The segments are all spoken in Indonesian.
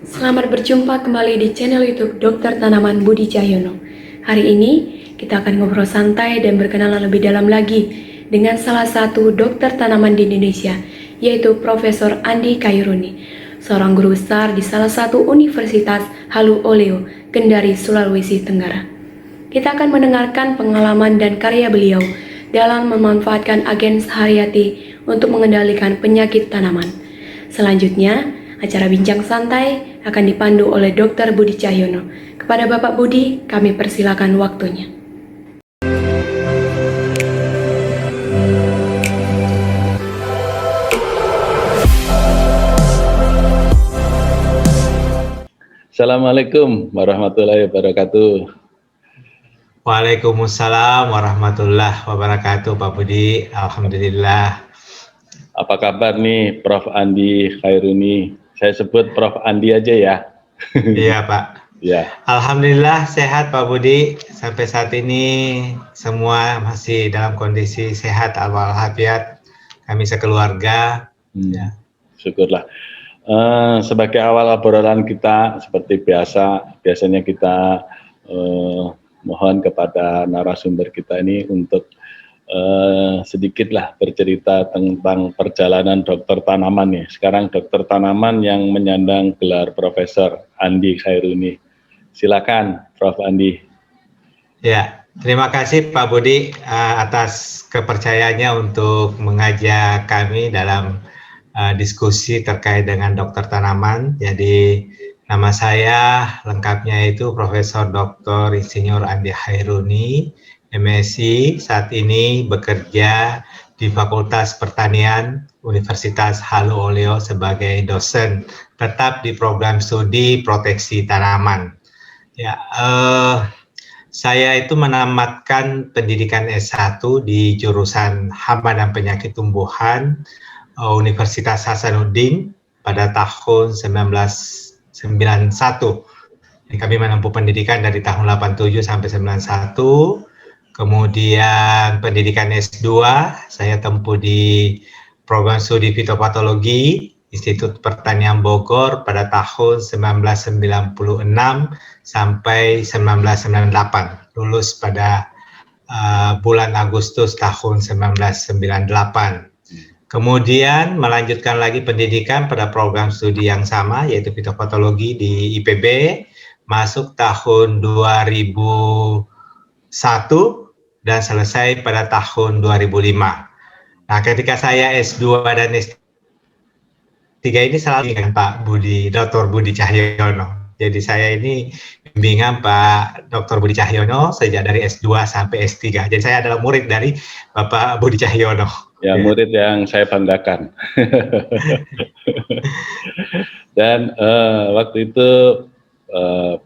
Selamat berjumpa kembali di channel YouTube Dr. Tanaman Budi Cahyono. Hari ini kita akan ngobrol santai dan berkenalan lebih dalam lagi dengan salah satu dokter tanaman di Indonesia, yaitu Profesor Andi Khairuni, seorang guru besar di salah satu Universitas Halu Oleo, Kendari, Sulawesi Tenggara. Kita akan mendengarkan pengalaman dan karya beliau dalam memanfaatkan agen sehari-hari untuk mengendalikan penyakit tanaman. Selanjutnya, acara bincang santai akan dipandu oleh Dr. Budi Cahyono. Kepada Bapak Budi, kami persilakan waktunya. Assalamualaikum warahmatullahi wabarakatuh. Waalaikumsalam warahmatullahi wabarakatuh, Pak Budi. Alhamdulillah. Apa kabar nih Prof. Andi Khairuni? Saya sebut Prof. Andi aja ya. Iya, Pak. Ya. Alhamdulillah sehat, Pak Budi. Sampai saat ini semua masih dalam kondisi sehat walafiat. Kami sekeluarga. Ya. Syukurlah. Sebagai awal obrolan kita seperti biasanya kita mohon kepada narasumber kita ini untuk sedikitlah bercerita tentang perjalanan dokter tanaman nih. Sekarang dokter tanaman yang menyandang gelar Profesor Andi Khairuni. Silakan, Prof. Andi. Ya, terima kasih Pak Budi atas kepercayaannya untuk mengajak kami dalam diskusi terkait dengan dokter tanaman. Jadi nama saya lengkapnya itu Profesor Dr. Insinyur Andi Khairuni, MSc, saat ini bekerja di Fakultas Pertanian Universitas Halu Oleo sebagai dosen tetap di program studi proteksi tanaman. Ya, saya itu menamatkan pendidikan S1 di jurusan Hama dan Penyakit Tumbuhan Universitas Hasanuddin pada tahun 1991. Jadi kami menempuh pendidikan dari tahun 87 sampai 91. Kemudian pendidikan S2 saya tempuh di program studi fitopatologi Institut Pertanian Bogor pada tahun 1996 sampai 1998. Lulus pada bulan Agustus tahun 1998. Kemudian melanjutkan lagi pendidikan pada program studi yang sama yaitu fitopatologi di IPB, masuk tahun 2001 dan selesai pada tahun 2005. Nah, ketika saya S2 dan S3 ini selalu dengan Pak Budi, Dr. Budi Cahyono. Jadi saya ini bimbingan Pak Dr. Budi Cahyono sejak dari S2 sampai S3. Jadi saya adalah murid dari Bapak Budi Cahyono. Ya, murid yang saya banggakan. Dan waktu itu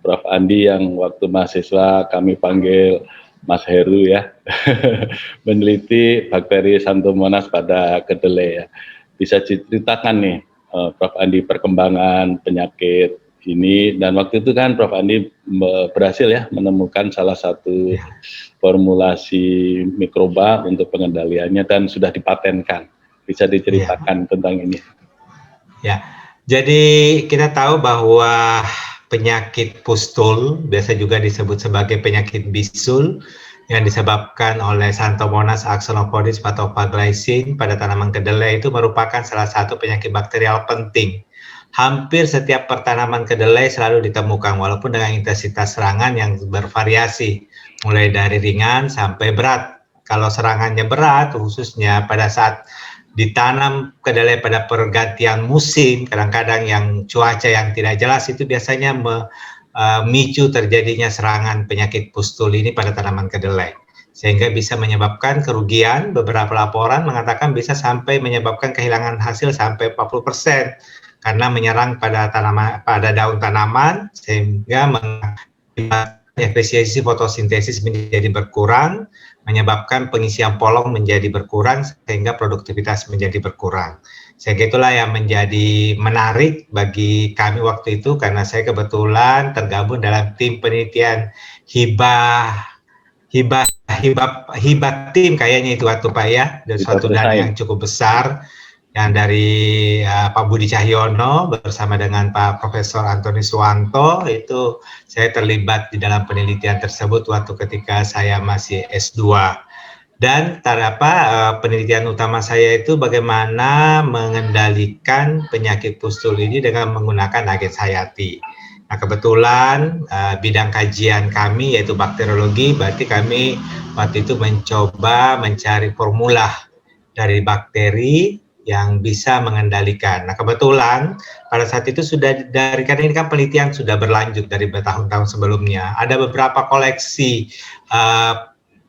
Prof. Andi yang waktu mahasiswa kami panggil Mas Heru ya, meneliti bakteri Xanthomonas pada kedelai ya. Bisa diceritakan nih Prof. Andi perkembangan penyakit ini, dan waktu itu kan Prof. Andi berhasil ya menemukan salah satu formulasi mikroba untuk pengendaliannya dan sudah dipatenkan. Bisa diceritakan tentang ini? Ya, jadi kita tahu bahwa penyakit pustul, biasa juga disebut sebagai penyakit bisul, yang disebabkan oleh Xanthomonas axonopholis pathophagycin pada tanaman kedelai itu merupakan salah satu penyakit bakterial penting. Hampir setiap pertanaman kedelai selalu ditemukan, walaupun dengan intensitas serangan yang bervariasi, mulai dari ringan sampai berat. Kalau serangannya berat, khususnya pada saat ditanam kedelai pada pergantian musim, kadang-kadang yang cuaca yang tidak jelas itu biasanya memicu terjadinya serangan penyakit pustul ini pada tanaman kedelai. Sehingga bisa menyebabkan kerugian, beberapa laporan mengatakan bisa sampai menyebabkan kehilangan hasil sampai 40%. Karena menyerang pada daun tanaman sehingga mengakibatkan efisiensi fotosintesis menjadi berkurang, menyebabkan pengisian polong menjadi berkurang sehingga produktivitas menjadi berkurang. Sehingga itulah yang menjadi menarik bagi kami waktu itu karena saya kebetulan tergabung dalam tim penelitian hibah tim kayaknya itu waktu Pak ya, dan suatu dana yang cukup besar. yang dari Pak Budi Cahyono bersama dengan Pak Profesor Antoni Suwanto. Itu saya terlibat di dalam penelitian tersebut waktu ketika saya masih S2. Dan penelitian utama saya itu bagaimana mengendalikan penyakit pustul ini dengan menggunakan agens hayati. Nah, kebetulan bidang kajian kami yaitu bakteriologi, berarti kami waktu itu mencoba mencari formula dari bakteri yang bisa mengendalikan. Nah, kebetulan pada saat itu karena ini kan penelitian sudah berlanjut dari bertahun-tahun sebelumnya, ada beberapa koleksi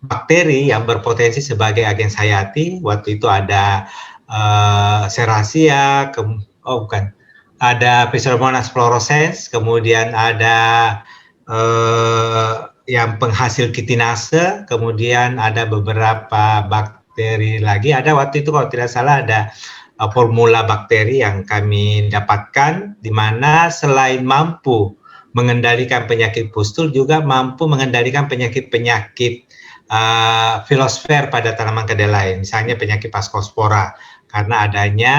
bakteri yang berpotensi sebagai agens hayati. Waktu itu ada Serratia, ada Pseudomonas fluorescens, kemudian ada yang penghasil kitinase, kemudian ada beberapa bakteri lagi. Ada waktu itu kalau tidak salah ada formula bakteri yang kami dapatkan, di mana selain mampu mengendalikan penyakit pustul, juga mampu mengendalikan penyakit-penyakit filosfer pada tanaman kedelai, misalnya penyakit Paskospora, karena adanya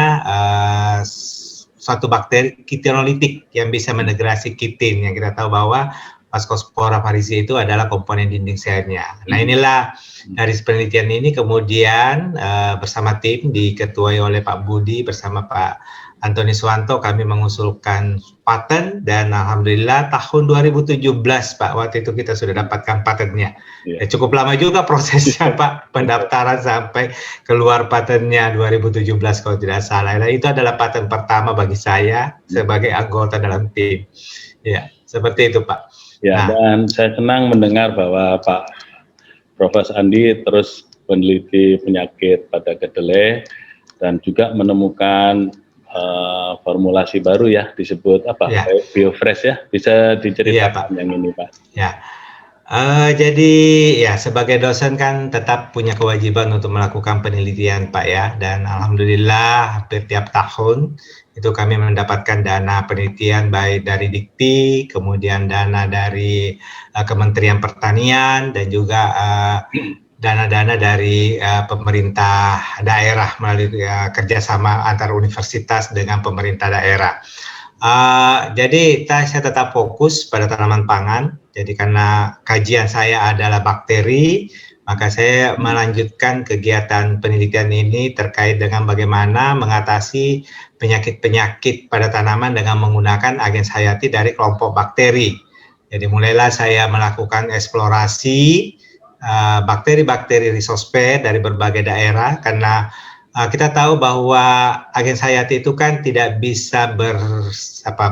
suatu bakteri kitinolitik yang bisa menegrasi kitin, yang kita tahu bahwa Paskospora farisi itu adalah komponen dinding selnya. Nah, inilah dari penelitian ini kemudian bersama tim diketuai oleh Pak Budi bersama Pak Antoni Suwanto, kami mengusulkan paten, dan alhamdulillah tahun 2017 Pak, waktu itu kita sudah dapatkan patennya. Cukup lama juga prosesnya Pak, pendaftaran sampai keluar patennya 2017 kalau tidak salah. Nah, itu adalah paten pertama bagi saya sebagai anggota dalam tim. Ya, seperti itu Pak. Ya, dan saya senang mendengar bahwa Pak Profesor Andi terus meneliti penyakit pada kedelai dan juga menemukan formulasi baru ya, disebut apa? Ya. Biofresh ya, bisa diceritakan yang ini Pak? Ya, jadi ya sebagai dosen kan tetap punya kewajiban untuk melakukan penelitian Pak ya, dan alhamdulillah hampir tiap tahun itu kami mendapatkan dana penelitian baik dari Dikti, kemudian dana dari Kementerian Pertanian, dan juga dana-dana dari pemerintah daerah melalui kerjasama antar universitas dengan pemerintah daerah. Jadi saya tetap fokus pada tanaman pangan. Jadi karena kajian saya adalah bakteri, maka saya melanjutkan kegiatan penelitian ini terkait dengan bagaimana mengatasi penyakit-penyakit pada tanaman dengan menggunakan agens hayati dari kelompok bakteri. Jadi mulailah saya melakukan eksplorasi bakteri-bakteri rhizosper dari berbagai daerah, karena kita tahu bahwa agens hayati itu kan tidak bisa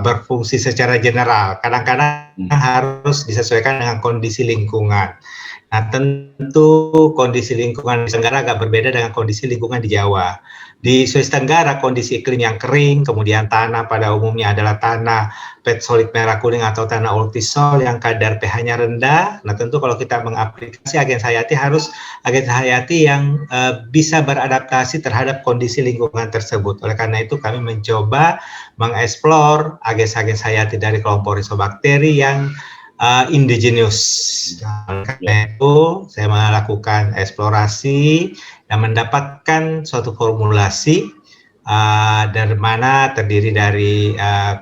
berfungsi secara general. Kadang-kadang harus disesuaikan dengan kondisi lingkungan. Nah, tentu kondisi lingkungan di Tenggara agak berbeda dengan kondisi lingkungan di Jawa. Di Sulawesi Tenggara kondisi iklim yang kering, kemudian tanah pada umumnya adalah tanah petzolit merah kuning atau tanah ultisol yang kadar pH-nya rendah. Nah, tentu kalau kita mengaplikasi agens hayati, harus agens hayati yang bisa beradaptasi terhadap kondisi lingkungan tersebut. Oleh karena itu kami mencoba mengeksplor agens-agens hayati dari kelompok Rhizobakteri yang indigenous. Karena itu saya melakukan eksplorasi dan mendapatkan suatu formulasi dari mana terdiri dari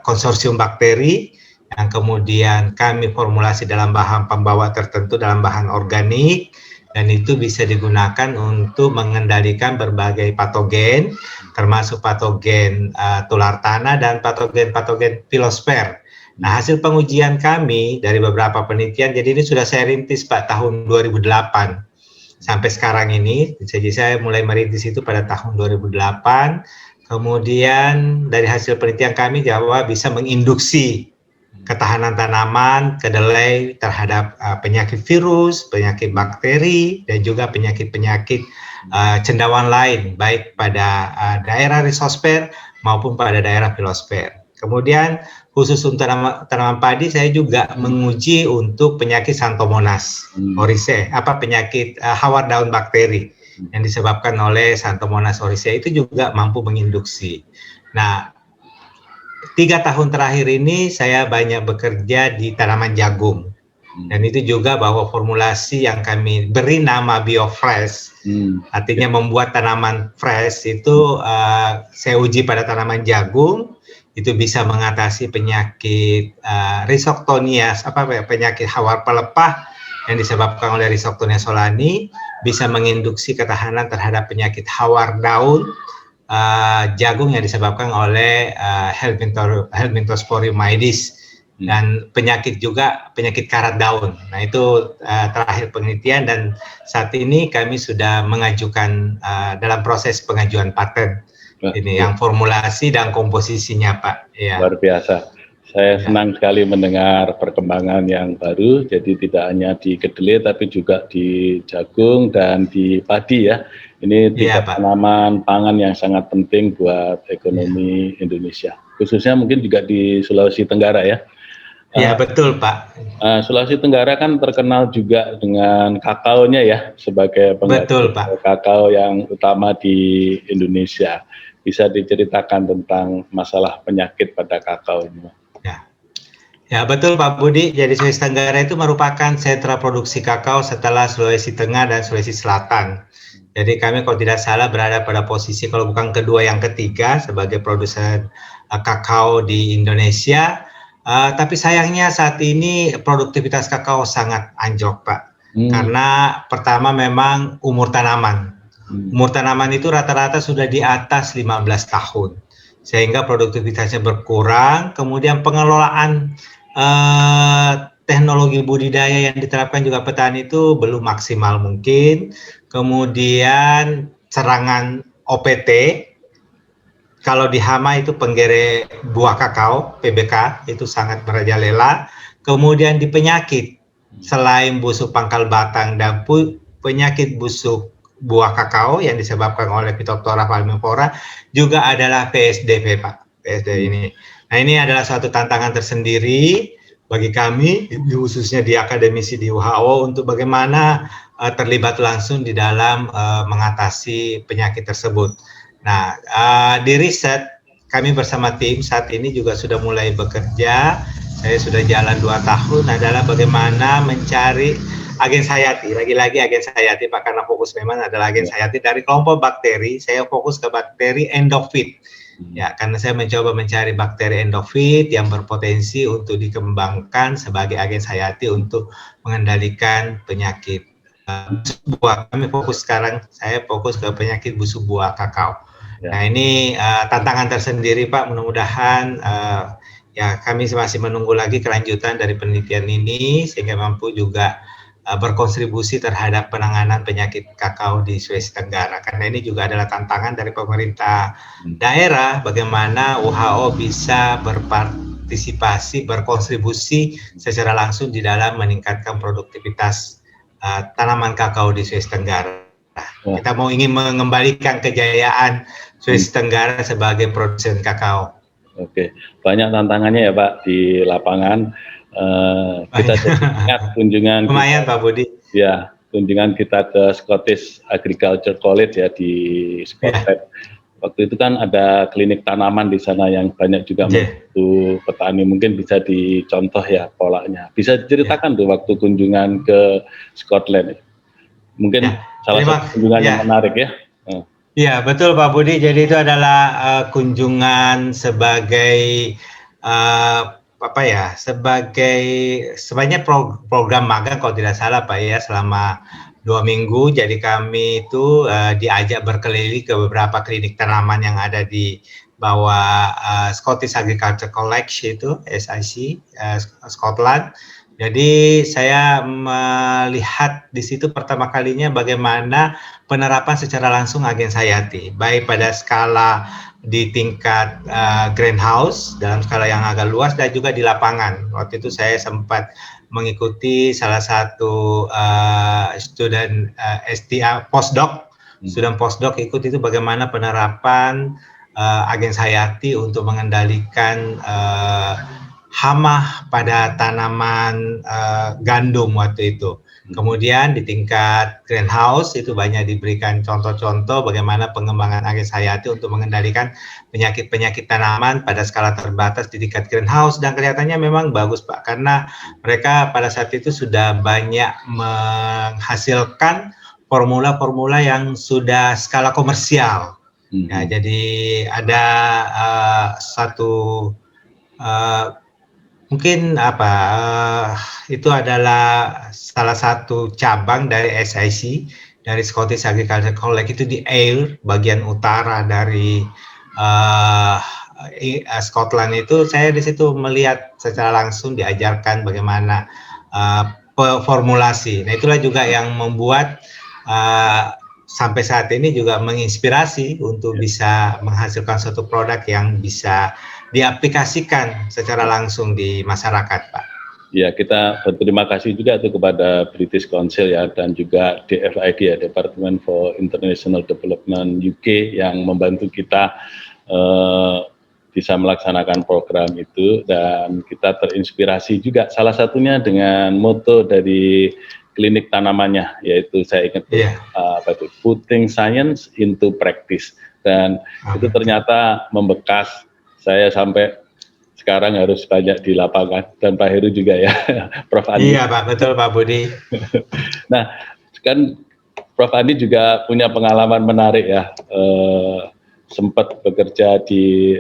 konsorsium bakteri yang kemudian kami formulasi dalam bahan pembawa tertentu, dalam bahan organik, dan itu bisa digunakan untuk mengendalikan berbagai patogen, termasuk patogen tular tanah dan patogen-patogen filosfer. Nah, hasil pengujian kami dari beberapa penelitian, jadi ini sudah saya rintis Pak tahun 2008 sampai sekarang ini. Jadi saya mulai merintis itu pada tahun 2008. Kemudian dari hasil penelitian kami bahwa bisa menginduksi ketahanan tanaman kedelai terhadap penyakit virus, penyakit bakteri, dan juga penyakit-penyakit cendawan lain, baik pada daerah rhizosfer maupun pada daerah filosfer. Kemudian khusus untuk tanaman padi, saya juga menguji untuk penyakit Xanthomonas oryzae, penyakit hawar daun bakteri yang disebabkan oleh Xanthomonas oryzae, itu juga mampu menginduksi. Nah, 3 tahun terakhir ini saya banyak bekerja di tanaman jagung. Dan itu juga bahwa formulasi yang kami beri nama BioFresh, artinya membuat tanaman fresh itu saya uji pada tanaman jagung, itu bisa mengatasi penyakit Rhizoctonia, penyakit hawar pelepah yang disebabkan oleh Rhizoctonia solani, bisa menginduksi ketahanan terhadap penyakit hawar daun jagung yang disebabkan oleh Helminthosporium maedis, dan penyakit karat daun. Nah itu terakhir penelitian, dan saat ini kami sudah mengajukan dalam proses pengajuan paten ini yang formulasi dan komposisinya, Pak. Ya. Luar biasa. Saya senang sekali mendengar perkembangan yang baru. Jadi tidak hanya di kedelai tapi juga di jagung dan di padi ya. Ini tiga tanaman pangan yang sangat penting buat ekonomi Indonesia. Khususnya mungkin juga di Sulawesi Tenggara ya. Iya betul Pak. Sulawesi Tenggara kan terkenal juga dengan kakaonya ya, sebagai penghasil kakao yang utama di Indonesia. Bisa diceritakan tentang masalah penyakit pada kakao ini? Ya betul Pak Budi. Jadi Sulawesi Tenggara itu merupakan sentra produksi kakao setelah Sulawesi Tengah dan Sulawesi Selatan. Jadi kami kalau tidak salah berada pada posisi kalau bukan kedua yang ketiga sebagai produsen kakao di Indonesia. Tapi sayangnya saat ini produktivitas kakao sangat anjlok Pak. Karena pertama memang umur tanaman. Umur tanaman itu rata-rata sudah di atas 15 tahun. Sehingga produktivitasnya berkurang. Kemudian pengelolaan teknologi budidaya yang diterapkan juga petani itu belum maksimal mungkin. Kemudian serangan OPT. Kalau di hama itu penggere buah kakao, PBK, itu sangat merajalela. Kemudian di penyakit, selain busuk pangkal batang dan penyakit busuk buah kakao yang disebabkan oleh Phytophthora falciparum, juga adalah PSDV, Pak. PSDV ini. Nah, ini adalah suatu tantangan tersendiri bagi kami, khususnya di akademisi di WHO, untuk bagaimana terlibat langsung di dalam mengatasi penyakit tersebut. Nah, di riset kami bersama tim saat ini juga sudah mulai bekerja. Saya sudah jalan 2 tahun adalah bagaimana mencari agens hayati. Lagi-lagi agens hayati Pak, karena fokus memang adalah agens hayati dari kelompok bakteri. Saya fokus ke bakteri endofit. Ya, karena saya mencoba mencari bakteri endofit yang berpotensi untuk dikembangkan sebagai agens hayati untuk mengendalikan penyakit buah. Kami fokus sekarang, saya fokus ke penyakit busuk buah kakao. Nah ini tantangan tersendiri Pak, mudah-mudahan ya kami masih menunggu lagi kelanjutan dari penelitian ini sehingga mampu juga berkontribusi terhadap penanganan penyakit kakao di Sulawesi Tenggara, karena ini juga adalah tantangan dari pemerintah daerah bagaimana WHO bisa berpartisipasi, berkontribusi secara langsung di dalam meningkatkan produktivitas tanaman kakao di Sulawesi Tenggara. Kita mau ingin mengembalikan kejayaan Sulawesi Tenggara sebagai produsen kakao. Oke, banyak tantangannya ya Pak di lapangan. Kita ingat kunjungan lumayan Pak Budi. Ya, kunjungan kita ke Scottish Agriculture College ya di Scotland. Waktu itu kan ada klinik tanaman di sana yang banyak juga membantu petani. Mungkin bisa dicontoh ya polanya. Bisa diceritakan tuh waktu kunjungan ke Scotland. Mungkin salah satu kunjungan yang menarik ya. Iya betul Pak Budi. Jadi itu adalah kunjungan sebagai sebanyak program magang kalau tidak salah Pak ya, selama 2 minggu. Jadi kami itu diajak berkeliling ke beberapa klinik tanaman yang ada di bawah Scottish Agriculture College itu SIC Scotland. Jadi saya melihat di situ pertama kalinya bagaimana penerapan secara langsung agens hayati, baik pada skala di tingkat greenhouse dalam skala yang agak luas dan juga di lapangan. Waktu itu saya sempat mengikuti salah satu student STA postdoc, student postdoc ikut itu bagaimana penerapan agens hayati untuk mengendalikan hama pada tanaman gandum waktu itu. Kemudian di tingkat greenhouse itu banyak diberikan contoh-contoh bagaimana pengembangan Agis Hayati untuk mengendalikan penyakit-penyakit tanaman pada skala terbatas di tingkat greenhouse, dan kelihatannya memang bagus Pak, karena mereka pada saat itu sudah banyak menghasilkan formula-formula yang sudah skala komersial. Ya, jadi ada satu mungkin itu adalah salah satu cabang dari SIC, dari Scottish Agricultural College, itu di Ayr, bagian utara dari Scotland. Itu saya di situ melihat secara langsung, diajarkan bagaimana formulasi. Nah, itulah juga yang membuat sampai saat ini juga menginspirasi untuk bisa menghasilkan suatu produk yang bisa diaplikasikan secara langsung di masyarakat, Pak. Ya, kita berterima kasih juga tuh kepada British Council ya, dan juga DFID ya, Department for International Development UK, yang membantu kita bisa melaksanakan program itu, dan kita terinspirasi juga salah satunya dengan moto dari klinik tanamannya, yaitu saya ingat putting science into practice, dan itu ternyata membekas. Saya sampai sekarang harus banyak di lapangan, dan Pak Heru juga ya, Prof. Andi. Iya Pak, betul Pak Budi. Nah, kan Prof. Andi juga punya pengalaman menarik ya, sempat bekerja di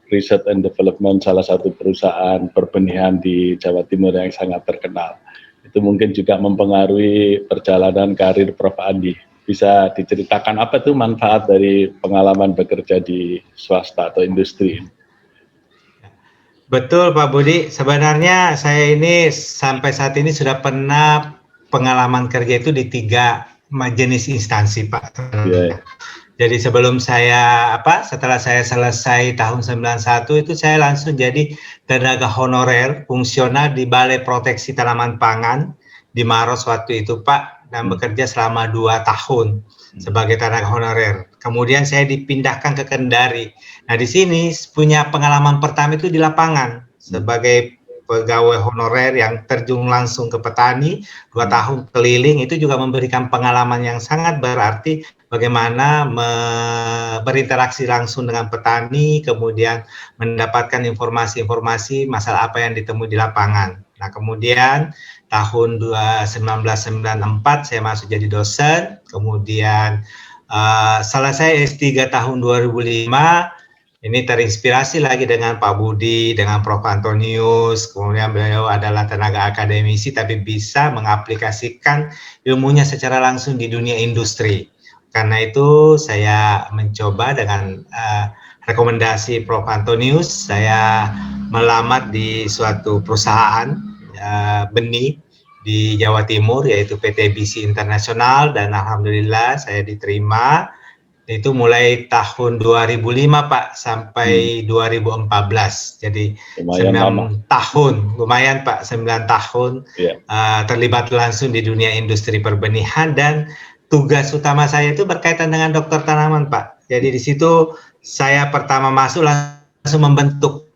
Research and Development salah satu perusahaan perbenihan di Jawa Timur yang sangat terkenal. Itu mungkin juga mempengaruhi perjalanan karir Prof. Andi. Bisa diceritakan apa tuh manfaat dari pengalaman bekerja di swasta atau industri? Betul Pak Budi, sebenarnya saya ini sampai saat ini sudah pernah pengalaman kerja itu di 3 jenis instansi Pak. Yeah. Jadi sebelum setelah saya selesai tahun 91 itu saya langsung jadi tenaga honorer fungsional di Balai Proteksi Tanaman Pangan di Maros waktu itu Pak, dan bekerja selama 2 tahun sebagai tenaga honorer. Kemudian saya dipindahkan ke Kendari. Nah, di sini punya pengalaman pertama itu di lapangan sebagai pegawai honorer yang terjun langsung ke petani, 2 tahun keliling. Itu juga memberikan pengalaman yang sangat berarti, bagaimana berinteraksi langsung dengan petani, kemudian mendapatkan informasi-informasi masalah apa yang ditemui di lapangan. Nah, kemudian tahun 1994 saya masuk jadi dosen, kemudian selesai S3 tahun 2005, ini terinspirasi lagi dengan Pak Budi, dengan Prof. Antonius, kemudian beliau adalah tenaga akademisi tapi bisa mengaplikasikan ilmunya secara langsung di dunia industri. Karena itu saya mencoba dengan rekomendasi Prof. Antonius, saya melamar di suatu perusahaan benih di Jawa Timur, yaitu PT BC Internasional, dan alhamdulillah saya diterima. Itu mulai tahun 2005 Pak sampai 2014. Jadi 9 tahun, lumayan Pak, 9 tahun terlibat langsung di dunia industri perbenihan, dan tugas utama saya itu berkaitan dengan dokter tanaman Pak. Jadi di situ saya pertama masuk langsung membentuk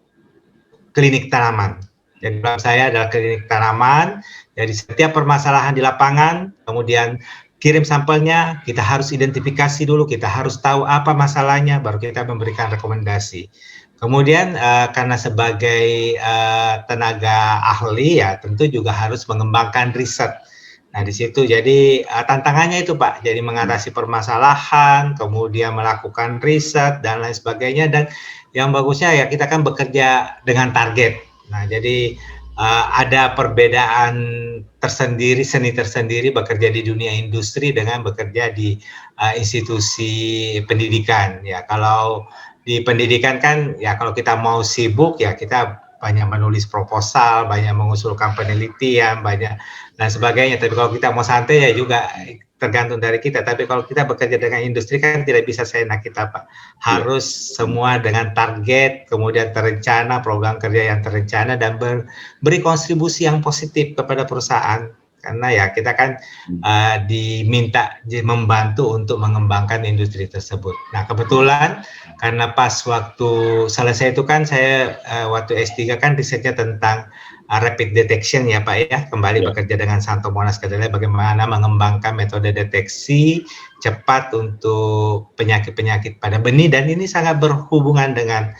klinik tanaman. Jadi saya adalah klinik tanaman. Jadi setiap permasalahan di lapangan, kemudian kirim sampelnya, kita harus identifikasi dulu, kita harus tahu apa masalahnya, baru kita memberikan rekomendasi. Kemudian karena sebagai tenaga ahli ya, tentu juga harus mengembangkan riset. Nah di situ jadi tantangannya itu Pak, jadi mengatasi permasalahan, kemudian melakukan riset dan lain sebagainya, dan yang bagusnya ya kita kan bekerja dengan target. Nah jadi ada perbedaan tersendiri, seni tersendiri bekerja di dunia industri dengan bekerja di institusi pendidikan. Ya kalau di pendidikan kan ya kalau kita mau sibuk ya kita banyak menulis proposal, banyak mengusulkan penelitian, banyak dan sebagainya. Tapi kalau kita mau santai ya juga tergantung dari kita. Tapi kalau kita bekerja dengan industri kan tidak bisa seenak kita Pak. Harus semua dengan target, kemudian terencana, program kerja yang terencana, dan beri kontribusi yang positif kepada perusahaan. karena ya kita kan diminta membantu untuk mengembangkan industri tersebut. Nah kebetulan karena pas waktu selesai itu kan saya waktu S3 kan risetnya tentang rapid detection ya Pak ya, kembali bekerja dengan Santo Monas Kedelai bagaimana mengembangkan metode deteksi cepat untuk penyakit-penyakit pada benih, dan ini sangat berhubungan dengan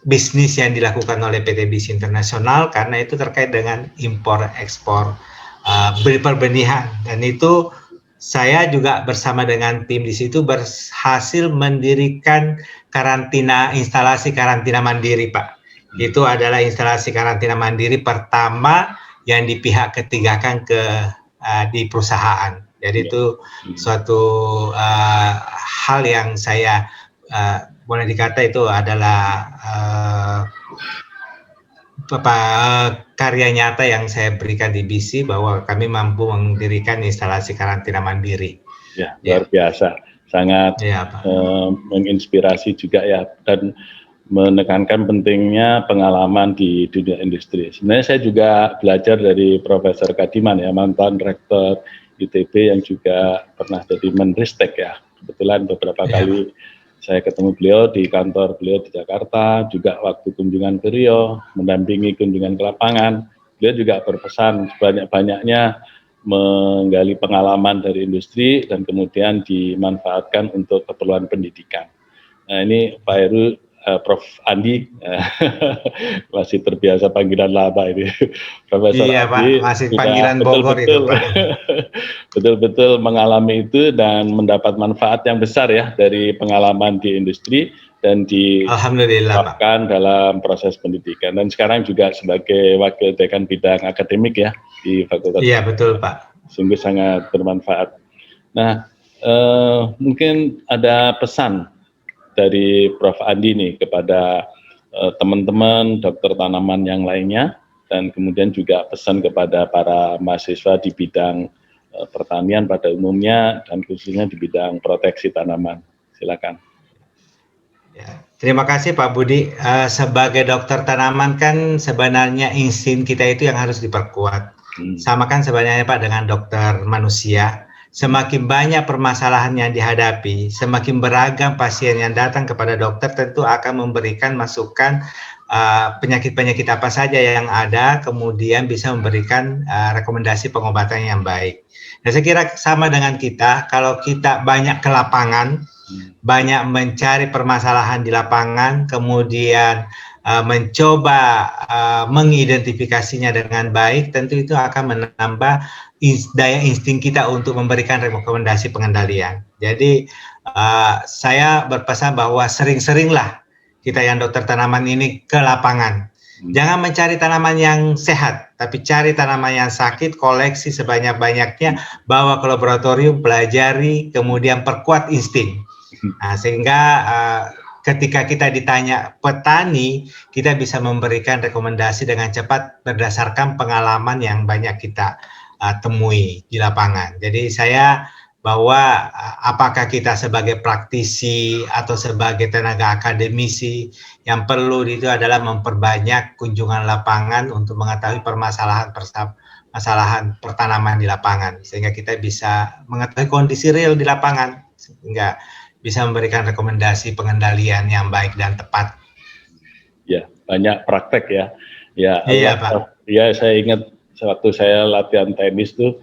bisnis yang dilakukan oleh PT BIS Internasional karena itu terkait dengan impor ekspor perbenihan, dan itu saya juga bersama dengan tim di situ berhasil mendirikan instalasi karantina mandiri Pak. Itu adalah instalasi karantina mandiri pertama yang di pihak ketiga kan di perusahaan. Jadi itu suatu hal yang saya boleh dikata itu adalah karya nyata yang saya berikan di BISI bahwa kami mampu mendirikan instalasi karantina mandiri. Ya, luar biasa, sangat menginspirasi juga ya, dan menekankan pentingnya pengalaman di dunia industri. Sebenarnya saya juga belajar dari Profesor Kadiman ya, mantan rektor ITB yang juga pernah jadi Menristek ya. Kebetulan beberapa kali saya ketemu beliau di kantor beliau di Jakarta, juga waktu kunjungan ke Riau, mendampingi kunjungan ke lapangan. Beliau juga berpesan sebanyak-banyaknya menggali pengalaman dari industri dan kemudian dimanfaatkan untuk keperluan pendidikan. Nah ini Pak Heru, Prof. Andi masih terbiasa panggilan lama ini. Profesor iya Andi Pak, masih panggilan Bogor itu Pak. Betul-betul mengalami itu dan mendapat manfaat yang besar ya dari pengalaman di industri dan diterapkan dalam proses pendidikan, dan sekarang juga sebagai wakil dekan bidang akademik ya di Fakultas. Iya betul Pak. Sungguh sangat bermanfaat. Nah mungkin ada pesan dari Prof. Andi nih kepada teman-teman dokter tanaman yang lainnya, dan kemudian juga pesan kepada para mahasiswa di bidang pertanian pada umumnya dan khususnya di bidang proteksi tanaman. Silakan. Ya, terima kasih Pak Budi. Sebagai dokter tanaman kan sebenarnya insting kita itu yang harus diperkuat. Sama kan sebenarnya Pak dengan dokter manusia. Semakin banyak permasalahan yang dihadapi, semakin beragam pasien yang datang kepada dokter, tentu akan memberikan masukan penyakit-penyakit apa saja yang ada, kemudian bisa memberikan rekomendasi pengobatan yang baik. Nah, saya kira sama dengan kita, kalau kita banyak ke lapangan, banyak mencari permasalahan di lapangan, kemudian mencoba mengidentifikasinya dengan baik, tentu itu akan menambah daya insting kita untuk memberikan rekomendasi pengendalian. Jadi saya berpesan bahwa sering-seringlah kita yang dokter tanaman ini ke lapangan. Jangan mencari tanaman yang sehat, tapi cari tanaman yang sakit, koleksi sebanyak-banyaknya, bawa ke laboratorium, pelajari, kemudian perkuat insting. Nah, sehingga ketika kita ditanya petani, kita bisa memberikan rekomendasi dengan cepat berdasarkan pengalaman yang banyak kita temui di lapangan. Jadi saya bahwa apakah kita sebagai praktisi atau sebagai tenaga akademisi, yang perlu itu adalah memperbanyak kunjungan lapangan untuk mengetahui permasalahan pertanaman di lapangan, sehingga kita bisa mengetahui kondisi real di lapangan, sehingga bisa memberikan rekomendasi pengendalian yang baik dan tepat. Ya, banyak praktek ya. Ya, iya Pak. Ya, saya ingat waktu saya latihan tenis tuh,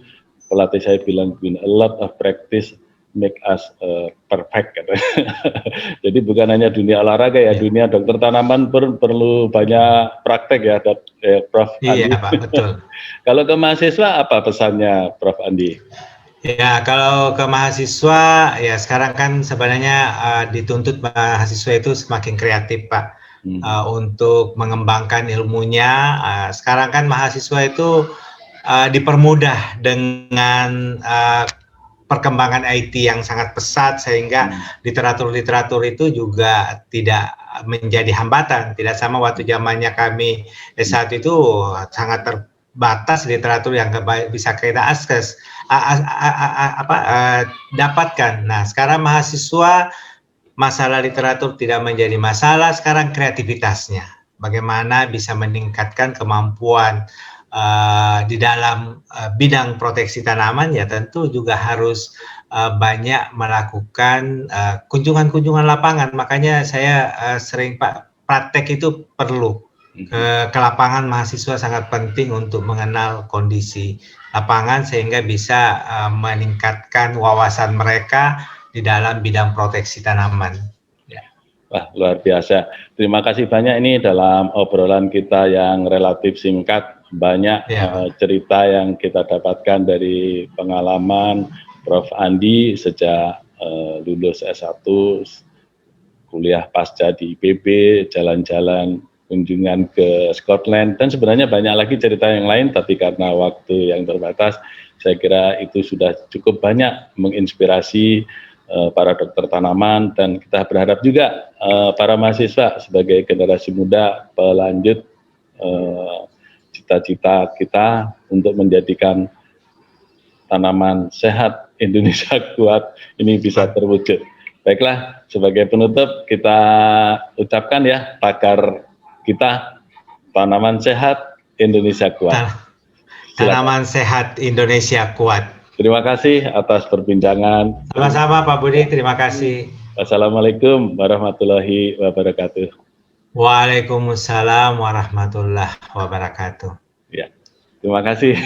pelatih saya bilang, a lot of practice make us perfect. Jadi bukan hanya dunia olahraga ya, dunia dokter tanaman perlu banyak praktek ya, Prof. Andi. Iya Pak, betul. Kalau ke mahasiswa apa pesannya Prof. Andi? Ya, kalau ke mahasiswa, ya sekarang kan sebenarnya dituntut mahasiswa itu semakin kreatif Pak, untuk mengembangkan ilmunya. Sekarang kan mahasiswa itu dipermudah dengan perkembangan IT yang sangat pesat, sehingga literatur-literatur itu juga tidak menjadi hambatan. Tidak sama waktu zamannya kami S1 itu sangat terbatas literatur yang bisa kita akses, dapatkan. Nah, sekarang mahasiswa masalah literatur tidak menjadi masalah, sekarang kreativitasnya. Bagaimana bisa meningkatkan kemampuan di dalam bidang proteksi tanaman ya tentu juga harus banyak melakukan kunjungan-kunjungan lapangan. Makanya saya sering praktek itu perlu ke lapangan. Mahasiswa sangat penting untuk mengenal kondisi lapangan sehingga bisa meningkatkan wawasan mereka di dalam bidang proteksi tanaman. Wah, luar biasa. Terima kasih banyak ini dalam obrolan kita yang relatif singkat. Banyak cerita yang kita dapatkan dari pengalaman Prof. Andi sejak lulus S1, kuliah pasca di IPB, jalan-jalan kunjungan ke Scotland, dan sebenarnya banyak lagi cerita yang lain, tapi karena waktu yang terbatas, saya kira itu sudah cukup banyak menginspirasi para dokter tanaman, dan kita berharap juga para mahasiswa sebagai generasi muda pelanjut cita-cita kita untuk menjadikan tanaman sehat Indonesia kuat ini bisa terwujud. Baiklah, sebagai penutup kita ucapkan ya tagar kita, tanaman sehat Indonesia kuat. Tanaman sehat Indonesia kuat. Terima kasih atas perbincangan. Sama-sama Pak Budi, terima kasih. Wassalamualaikum warahmatullahi wabarakatuh. Waalaikumsalam warahmatullahi wabarakatuh. Ya, terima kasih.